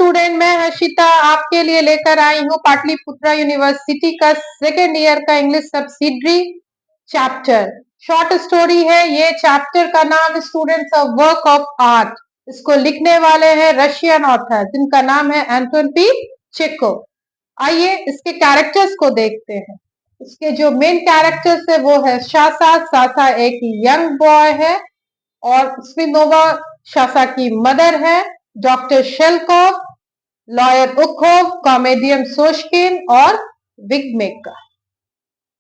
Student, मैं हर्षिता आपके लिए लेकर आई हूँ पाटलिपुत्रा यूनिवर्सिटी का सेकेंड ईयर का English subsidiary chapter. Short story है। ये चैप्टर का नाम students of work of art. इसको लिखने वाले हैं रशियन ऑथर जिनका नाम है एंटोन पी चेको। आइए इसके कैरेक्टर्स को देखते हैं। इसके जो मेन कैरेक्टर्स है वो है शासा। शासा एक यंग बॉय है और स्पिनोवा शासा की मदर है। डॉक्टर शेलकॉफ, लॉयर उखोव, कॉमेडियन सोशकिन और विग मेकर।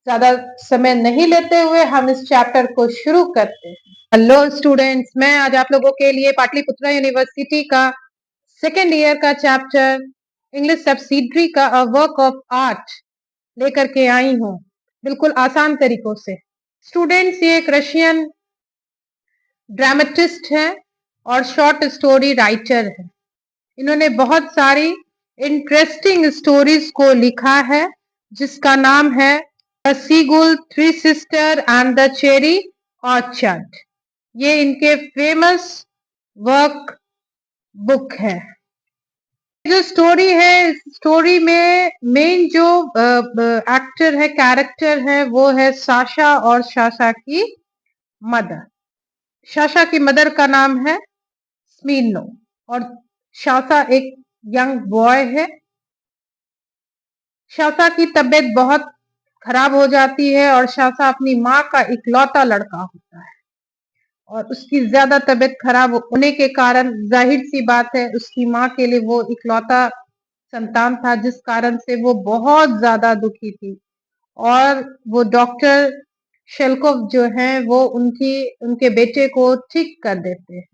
ज्यादा समय नहीं लेते हुए हम इस चैप्टर को शुरू करते हैं। हेलो स्टूडेंट्स, मैं आज आप लोगों के लिए पाटलिपुत्रा यूनिवर्सिटी का सेकेंड ईयर का चैप्टर इंग्लिश सब्सिडरी का अ वर्क ऑफ आर्ट लेकर के आई हूँ, बिल्कुल आसान तरीकों से। स्टूडेंट्स, ये एक रशियन ड्रामेटिस्ट है और शॉर्ट स्टोरी राइटर है। इन्होंने बहुत सारी इंटरेस्टिंग स्टोरीज को लिखा है जिसका नाम है the seagull, three sister and the cherry orchard. ये इनके फेमस वर्क बुक है। जो स्टोरी है, इस स्टोरी में मेन जो एक्टर है, कैरेक्टर है, वो है साशा और साशा की मदर। साशा की मदर का नाम है स्मीनो और शासा एक यंग बॉय है। शासा की तबीयत बहुत खराब हो जाती है और शासा अपनी माँ का इकलौता लड़का होता है और उसकी ज्यादा तबीयत खराब होने के कारण जाहिर सी बात है उसकी माँ के लिए वो इकलौता संतान था, जिस कारण से वो बहुत ज्यादा दुखी थी। और वो डॉक्टर शेलकोव जो है वो उनके बेटे को ठीक कर देते हैं।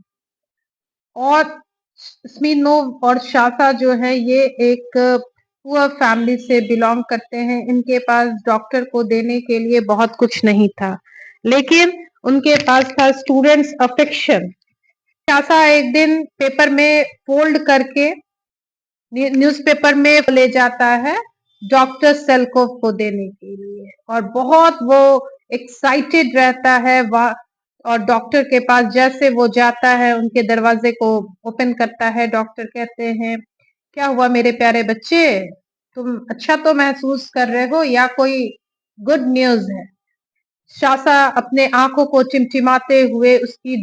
और स्मिनोव और शासा जो है ये एक पुअर फैमिली से बिलोंग करते हैं। इनके पास डॉक्टर को देने के लिए बहुत कुछ नहीं था, लेकिन उनके पास था स्टूडेंट्स अफेक्शन। शासा एक दिन पेपर में फोल्ड करके न्यूज़पेपर में ले जाता है डॉक्टर सेलकोव को देने के लिए और बहुत वो एक्साइटेड रहता है। और डॉक्टर के पास जैसे वो जाता है, उनके दरवाजे को ओपन करता है। डॉक्टर कहते हैं, क्या हुआ मेरे प्यारे बच्चे, तुम अच्छा तो महसूस कर रहे हो या कोई गुड न्यूज है? शासा अपने आंखों को चिमचिमाते हुए, उसकी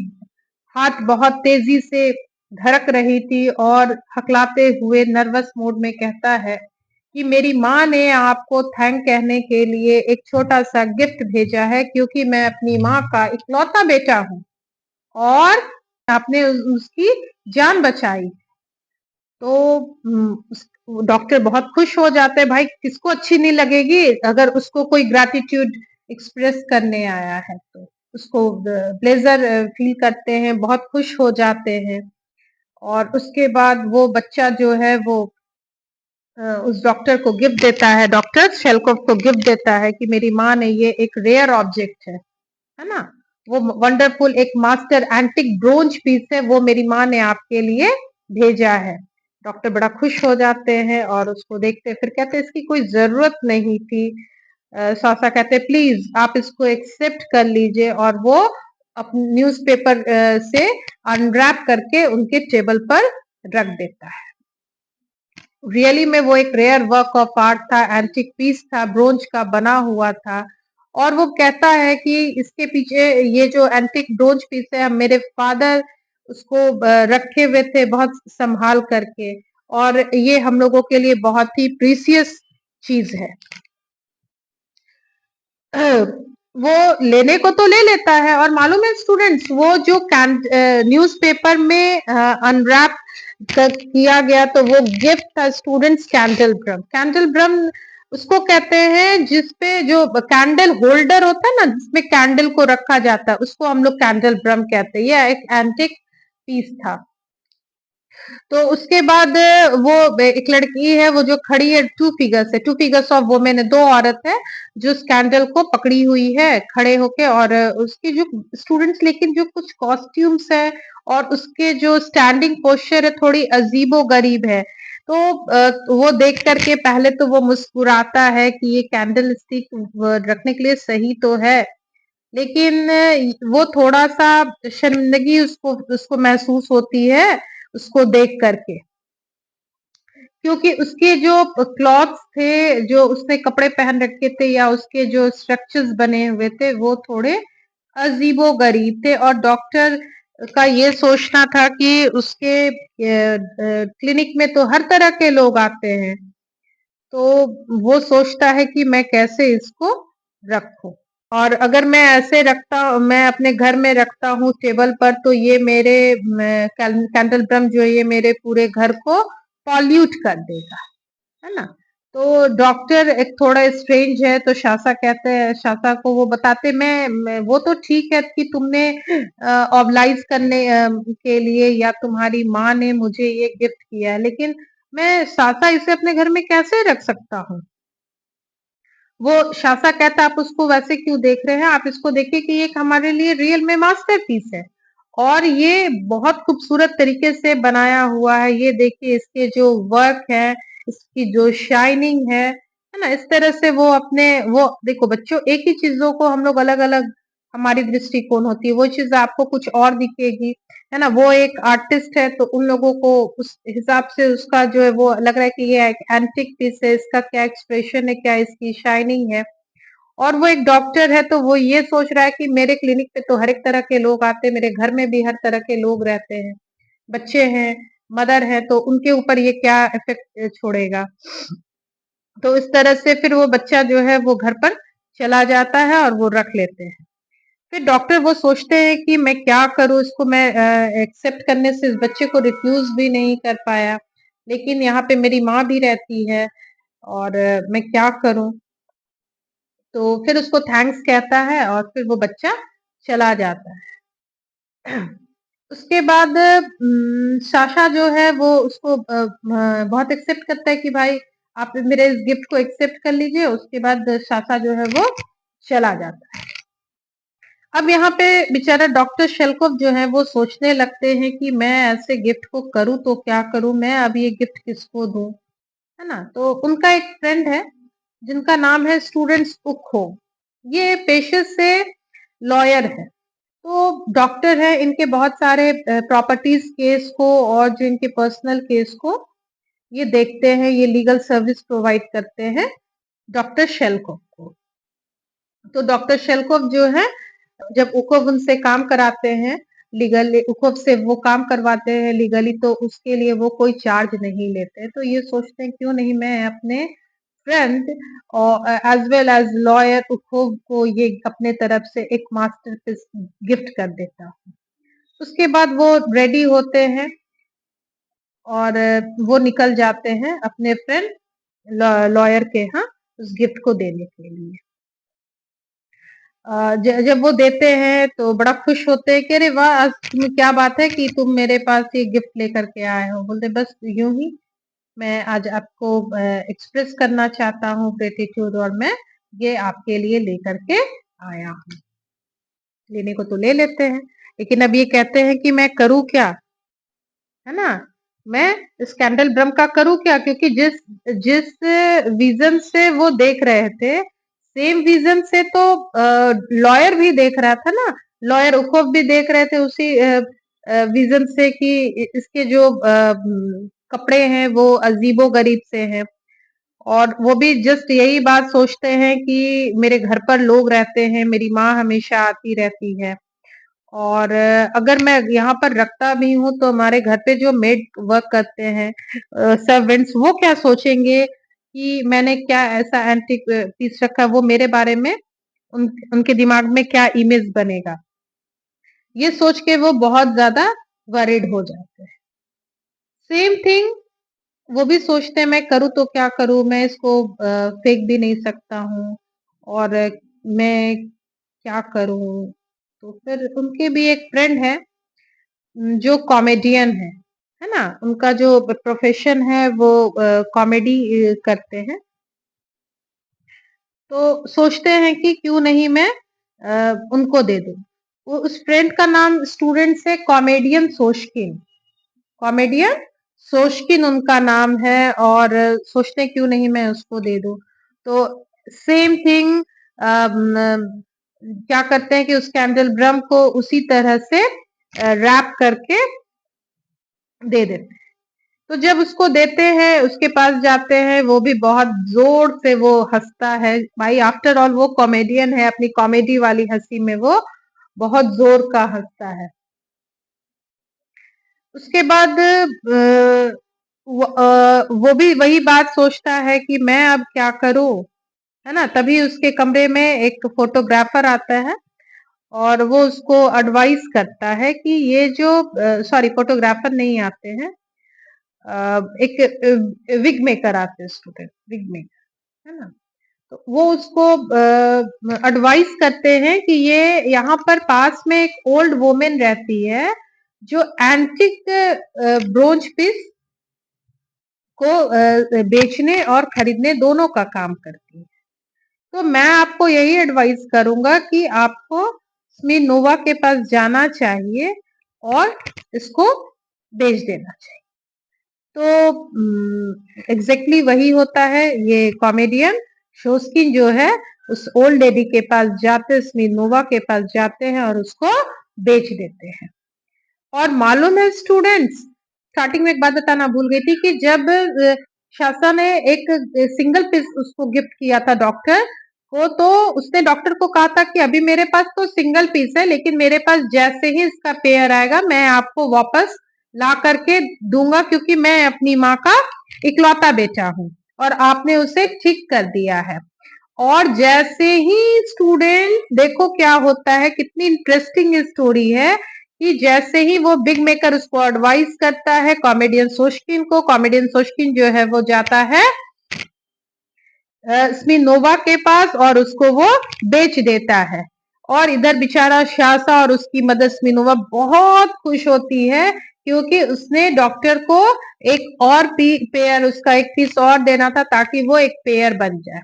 हाथ बहुत तेजी से धड़क रही थी और हकलाते हुए नर्वस मूड में कहता है कि मेरी माँ ने आपको थैंक कहने के लिए एक छोटा सा गिफ्ट भेजा है, क्योंकि मैं अपनी माँ का इकलौता बेटा हूँ और आपने उसकी जान बचाई। तो डॉक्टर बहुत खुश हो जाते हैं। भाई, किसको अच्छी नहीं लगेगी अगर उसको कोई ग्रैटिट्यूड एक्सप्रेस करने आया है, तो उसको प्लेजर फील करते हैं, बहुत खुश हो जाते हैं। और उसके बाद वो बच्चा जो है वो उस डॉक्टर को गिफ्ट देता है, डॉक्टर शेलकोव को गिफ्ट देता है कि मेरी माँ ने ये एक रेयर ऑब्जेक्ट है ना, वो वंडरफुल एक मास्टर एंटिक ब्रोंज पीस है, वो मेरी माँ ने आपके लिए भेजा है। डॉक्टर बड़ा खुश हो जाते हैं और उसको देखते फिर कहते इसकी कोई जरूरत नहीं थी। सासा कहते प्लीज आप इसको एक्सेप्ट कर लीजिए और वो अपने न्यूज़पेपर से अनरैप करके उनके टेबल पर रख देता है। रियली में वो एक रेयर वर्क ऑफ आर्ट था, एंटिक पीस था, ब्रोंज का बना हुआ था। और वो कहता है कि इसके पीछे ये जो एंटिक ब्रोंज पीस है, मेरे फादर उसको रखे हुए थे बहुत संभाल करके, और ये हम लोगों के लिए बहुत ही प्रीसियस चीज है। वो लेने को तो ले लेता है और मालूम है स्टूडेंट्स, वो जो न्यूज़पेपर में अनरैप किया गया तो वो गिफ्ट था स्टूडेंट्स कैंडल ब्रम। कैंडल ब्रम उसको कहते हैं जिसपे जो कैंडल होल्डर होता है ना, जिसमें कैंडल को रखा जाता है, उसको हम लोग कैंडल ब्रम कहते हैं। यह एक एंटिक पीस था। तो उसके बाद वो एक लड़की है, वो जो खड़ी है, टू फिगर्स ऑफ वुमेन है, दो औरत है जो स्कैंडल को पकड़ी हुई है खड़े होके। और उसकी जो स्टूडेंट्स, लेकिन जो कुछ कॉस्ट्यूम्स है और उसके जो स्टैंडिंग पोस्चर है थोड़ी अजीबो गरीब है। तो वो देख करके पहले तो वो मुस्कुराता है कि ये कैंडल स्टिक रखने के लिए सही तो है, लेकिन वो थोड़ा सा शर्मिंदगी उसको उसको महसूस होती है उसको देख करके। क्योंकि उसके जो क्लॉथ्स थे, जो उसने कपड़े पहन रखे थे या उसके जो स्ट्रक्चर्स बने हुए थे, वो थोड़े अजीबो-गरीब थे और डॉक्टर का ये सोचना था कि उसके क्लिनिक में तो हर तरह के लोग आते हैं, तो वो सोचता है कि मैं कैसे इसको रखूँ। और अगर मैं अपने घर में रखता हूँ टेबल पर तो ये मेरे कैंडल ब्रम जो है ये मेरे पूरे घर को पॉल्यूट कर देगा, है ना? तो डॉक्टर एक थोड़ा स्ट्रेंज है तो शासा को वो बताते मैं वो तो ठीक है कि तुमने ऑब्लाइज करने के लिए या तुम्हारी माँ ने मुझे ये गिफ्ट किया है, लेकिन मैं शासा इसे अपने घर में कैसे रख सकता हूँ? वो शासा कहता आप उसको वैसे क्यों देख रहे हैं? आप इसको देखिए कि ये एक हमारे लिए रियल में मास्टरपीस है और ये बहुत खूबसूरत तरीके से बनाया हुआ है। ये देखिए इसके जो वर्क है, इसकी जो शाइनिंग है ना? इस तरह से वो देखो बच्चों एक ही चीज़ों को हम लोग अलग-अलग हमारी दृष्टिकोण होती है, वो चीज़ आपको कुछ और दिखेगी, है ना? वो एक आर्टिस्ट है तो उन लोगों को उस हिसाब से उसका जो है वो लग रहा है कि ये एक एंटीक पीस है, इसका क्या एक्सप्रेशन है, क्या इसकी शाइनिंग है। और वो एक डॉक्टर है तो वो ये सोच रहा है कि मेरे क्लिनिक पे तो हर एक तरह के लोग आते हैं, मेरे घर में भी हर तरह के लोग रहते हैं, बच्चे हैं, मदर है तो उनके ऊपर ये क्या इफ़ेक्ट छोड़ेगा। तो इस तरह से फिर वो बच्चा जो है वो घर पर चला जाता है और वो रख लेते हैं। फिर डॉक्टर वो सोचते हैं कि मैं क्या करूँ इसको मैं एक्सेप्ट करने से इस बच्चे को रिफ्यूज़ भी नहीं कर पाया, लेकिन यहाँ पे मेरी माँ भी रहती है और मैं क्या करूँ? तो फिर उसको थैंक्स कहता है और फिर वो बच्चा चला जाता है। उसके बाद साशा जो है वो उसको बहुत एक्सेप्ट करता है कि भाई आप मेरे इस गिफ्ट को एक्सेप्ट कर लीजिए, उसके बाद साशा जो है वो चला जाता है। अब यहाँ पे बेचारा डॉक्टर शेलकोव जो है वो सोचने लगते हैं कि मैं ऐसे गिफ्ट को करूँ तो क्या करूँ? मैं अब ये गिफ्ट किसको दूँ? है ना? तो उनका एक फ्रेंड है जिनका नाम है स्टूडेंट्स उखो। ये पेशे से लॉयर है। तो डॉक्टर है इनके बहुत सारे प्रॉपर्टीज केस को और जो इनके पर्सनल केस को ये देखते हैं, ये लीगल सर्विस प्रोवाइड करते हैं डॉक्टर शेलकोव को। तो डॉक्टर शेलकोव जो है जब उकोव उनसे काम कराते हैं लीगली उकोव से वो काम करवाते हैं लीगली तो उसके लिए वो कोई चार्ज नहीं लेते। तो ये सोचते हैं क्यों नहीं मैं अपने फ्रेंड और एज वेल एज लॉयर उकोव को ये अपने तरफ से एक मास्टरपीस गिफ्ट कर देता हूँ। उसके बाद वो रेडी होते हैं और वो निकल जाते हैं अपने फ्रेंड लॉयर के यहाँ उस गिफ्ट को देने के लिए। जब वो देते हैं तो बड़ा खुश होते हैं कि अरे वाह! आज तुम्हें क्या बात है कि तुम मेरे पास ये गिफ्ट लेकर के आए हो? बोलते बस यूँ ही मैं आज आपको एक्सप्रेस करना चाहता हूँ ग्रैटिट्यूड और मैं ये आपके लिए लेकर के आया हूँ। लेने को तो ले लेते हैं, लेकिन अब ये कहते हैं कि मैं करूँ क्या? है ना? मैं इस कैंडल ब्रम का करूँ क्या? क्योंकि जिस जिस विज़न से वो देख रहे थे, सेम विज़न से तो लॉयर भी देख रहा था ना, लॉयर उकोब भी देख रहे थे उसी विज़न से कि इसके जो कपड़े हैं वो अजीबो-गरीब से हैं और वो भी जस्ट यही बात सोचते हैं कि मेरे घर पर लोग रहते हैं, मेरी माँ हमेशा आती रहती है। और अगर मैं यहाँ पर रखता भी हूँ तो हमारे घर पे जो मेड वर्क करते हैं सर्वेंट्स वो क्या सोचेंगे कि मैंने क्या ऐसा एंटीक पीस रखा है वो मेरे बारे में उनके दिमाग में क्या इमेज बनेगा ये सोच के वो बहुत ज्यादा वरिड हो जाते हैं। सेम थिंग वो भी सोचते हैं मैं करूँ तो क्या करूँ मैं इसको फेंक भी नहीं सकता हूँ और मैं क्या करूँ तो फिर उनके भी एक फ्रेंड है जो कॉमेडियन है ना? उनका जो प्रोफ़ेशन है वो कॉमेडी करते हैं। तो सोचते हैं कि क्यों नहीं मैं उनको दे दूँ। वो उस फ्रेंड का नाम स्टूडेंट से कॉमेडियन सोशकिन उनका नाम है और सोचते हैं क्यों नहीं मैं उसको दे दूँ। तो सेम थिंग क्या करते हैं कि उस कैंडल ब्रम को उसी तरह से रैप करके दे देते हैं। तो जब उसको देते हैं, उसके पास जाते हैं, वो भी बहुत जोर से वो हंसता है। भाई आफ्टर ऑल वो कॉमेडियन है, अपनी कॉमेडी वाली हंसी में वो बहुत जोर का हंसता है। उसके बाद वो भी वही बात सोचता है कि मैं अब क्या करूं, है ना। तभी उसके कमरे में एक फोटोग्राफर आता है और वो उसको एडवाइस करता है कि ये जो सॉरी फोटोग्राफर नहीं आते हैं, एक विग मेकर आते हैं, स्टूडेंट विग मेकर, है ना। तो वो उसको एडवाइस करते हैं कि ये यहाँ पर पास में एक ओल्ड वुमेन रहती है जो एंटिक ब्रोंज पीस को बेचने और खरीदने दोनों का काम करती है। तो मैं आपको यही एडवाइस करूंगा कि आपको स्मिनोवा के पास जाना चाहिए और इसको बेच देना चाहिए। तो एग्जैक्टली वही होता है। ये कॉमेडियन शोस्किन जो है उस ओल्ड लेडी के पास जाते, स्मिनोवा के पास जाते हैं और उसको बेच देते हैं। और मालूम है स्टूडेंट्स, स्टार्टिंग में एक बात बताना भूल गई थी कि जब शासा ने एक सिंगल पीस उसको गिफ्ट किया था डॉक्टर को, तो उसने डॉक्टर को कहा था कि अभी मेरे पास तो सिंगल पीस है, लेकिन मेरे पास जैसे ही इसका पेयर आएगा मैं आपको वापस ला करके दूंगा, क्योंकि मैं अपनी माँ का इकलौता बेटा हूँ और आपने उसे ठीक कर दिया है। और जैसे ही स्टूडेंट देखो क्या होता है, कितनी इंटरेस्टिंग स्टोरी है कि जैसे ही वो बिग मेकर उसको एडवाइस करता है कॉमेडियन सोशकिन को, कॉमेडियन सोशकिन जो है वो जाता है स्मिनोवा के पास और उसको वो बेच देता है। और इधर बेचारा शासा और उसकी मदर स्मिनोवा बहुत खुश होती है, क्योंकि उसने डॉक्टर को एक और पेयर, उसका एक पीस और देना था ताकि वो एक पेयर बन जाए।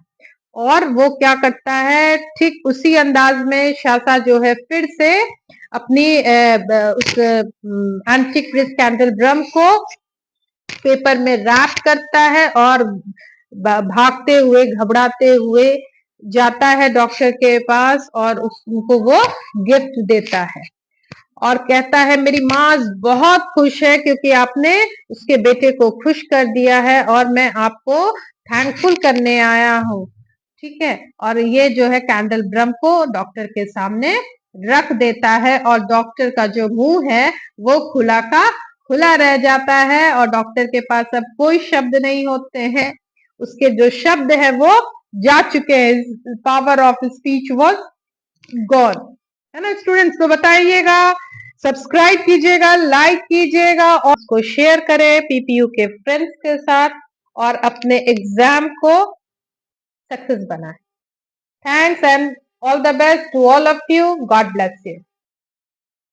और वो क्या करता है, ठीक उसी अंदाज में शासा जो है फिर से अपनी उस एंटिक कैंडल ड्रम को पेपर में रैप करता है और भागते हुए घबराते हुए जाता है डॉक्टर के पास और उसको वो गिफ्ट देता है और कहता है मेरी माँ बहुत खुश है क्योंकि आपने उसके बेटे को खुश कर दिया है और मैं आपको थैंकफुल करने आया हूँ। ठीक है, और ये जो है कैंडल ड्रम को डॉक्टर के सामने रख देता है और डॉक्टर का जो मुंह है वो खुला का खुला रह जाता है और डॉक्टर के पास अब कोई शब्द नहीं होते हैं। उसके जो शब्द है वो जा चुके हैं, power of speech was gone, है ना स्टूडेंट्स। तो बताइएगा, सब्सक्राइब कीजिएगा, लाइक कीजिएगा और उसको शेयर करें पीपीयू के फ्रेंड्स के साथ और अपने एग्जाम को सक्सेस बनाएं। Thanks and all the best to all of you. God bless you.